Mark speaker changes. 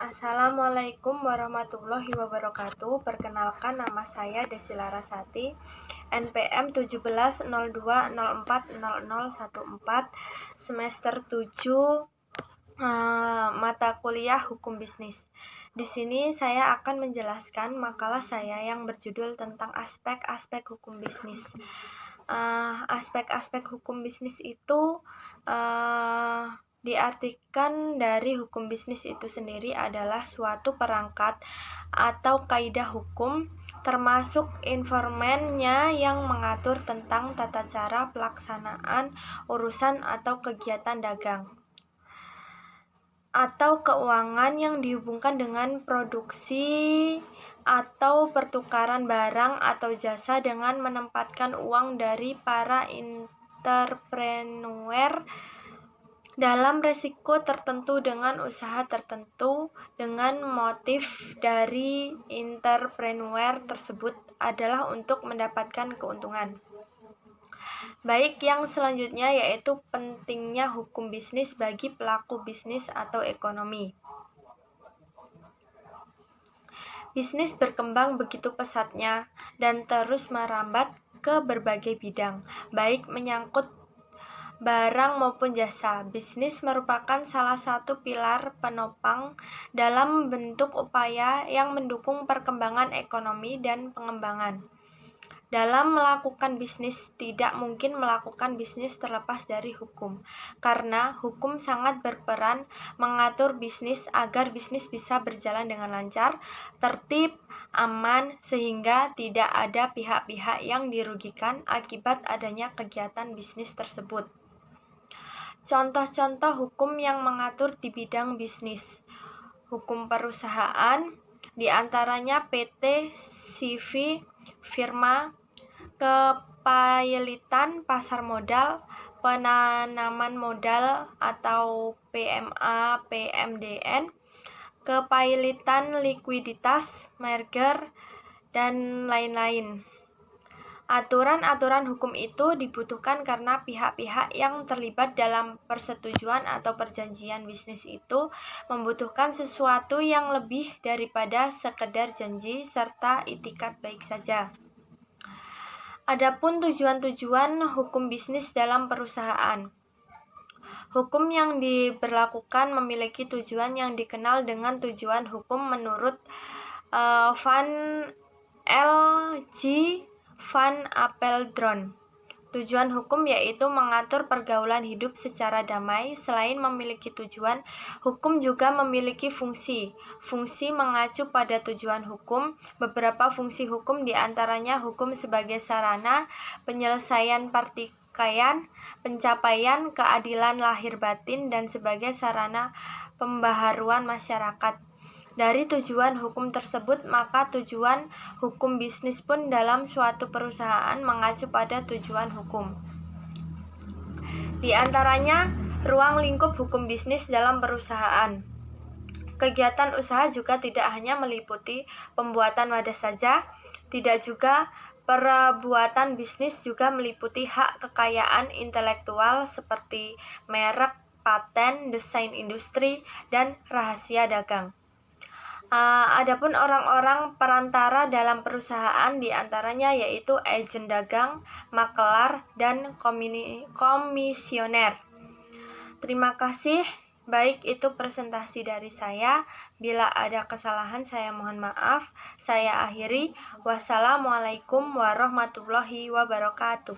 Speaker 1: Assalamualaikum warahmatullahi wabarakatuh. Perkenalkan, nama saya Desi Larasati, NPM 1702040014, semester 7, mata kuliah Hukum Bisnis. Di sini saya akan menjelaskan makalah saya yang berjudul tentang aspek-aspek hukum bisnis. Aspek-aspek hukum bisnis itu diartikan dari hukum bisnis itu sendiri adalah suatu perangkat atau kaidah hukum, termasuk informannya yang mengatur tentang tata cara pelaksanaan urusan atau kegiatan dagang atau keuangan yang dihubungkan dengan produksi atau pertukaran barang atau jasa dengan menempatkan uang dari para entrepreneur dalam resiko tertentu dengan usaha tertentu, dengan motif dari entrepreneur tersebut adalah untuk mendapatkan keuntungan. Baik, yang selanjutnya yaitu pentingnya hukum bisnis bagi pelaku bisnis atau ekonomi. Bisnis berkembang begitu pesatnya dan terus merambat ke berbagai bidang, baik menyangkut barang maupun jasa. Bisnis merupakan salah satu pilar penopang dalam bentuk upaya yang mendukung perkembangan ekonomi dan pengembangan. Dalam melakukan bisnis, tidak mungkin melakukan bisnis terlepas dari hukum, karena hukum sangat berperan mengatur bisnis agar bisnis bisa berjalan dengan lancar, tertib, aman, sehingga tidak ada pihak-pihak yang dirugikan akibat adanya kegiatan bisnis tersebut. Contoh-contoh hukum yang mengatur di bidang bisnis: hukum perusahaan, diantaranya PT, CV, firma, kepahilitan pasar modal, penanaman modal atau PMA, PMDN, kepahilitan likuiditas, merger, dan lain-lain. Aturan-aturan hukum itu dibutuhkan karena pihak-pihak yang terlibat dalam persetujuan atau perjanjian bisnis itu membutuhkan sesuatu yang lebih daripada sekedar janji serta itikat baik saja. Adapun tujuan-tujuan hukum bisnis dalam perusahaan. Hukum yang diberlakukan memiliki tujuan yang dikenal dengan tujuan hukum menurut Van L. G. Van Apeldoorn. Tujuan hukum yaitu mengatur pergaulan hidup secara damai. Selain memiliki tujuan, hukum juga memiliki fungsi. Fungsi mengacu pada tujuan hukum. Beberapa fungsi hukum diantaranya hukum sebagai sarana penyelesaian pertikaian, pencapaian keadilan lahir batin, dan sebagai sarana pembaharuan masyarakat. Dari tujuan hukum tersebut, maka tujuan hukum bisnis pun dalam suatu perusahaan mengacu pada tujuan hukum. Di antaranya, ruang lingkup hukum bisnis dalam perusahaan. Kegiatan usaha juga tidak hanya meliputi pembuatan wadah saja, tidak juga perbuatan bisnis juga meliputi hak kekayaan intelektual seperti merek, paten, desain industri, dan rahasia dagang. Adapun orang-orang perantara dalam perusahaan diantaranya yaitu agen dagang, makelar, dan komisioner. Terima kasih. Baik, itu presentasi dari saya. Bila ada kesalahan saya mohon maaf. Saya akhiri. Wassalamualaikum warahmatullahi wabarakatuh.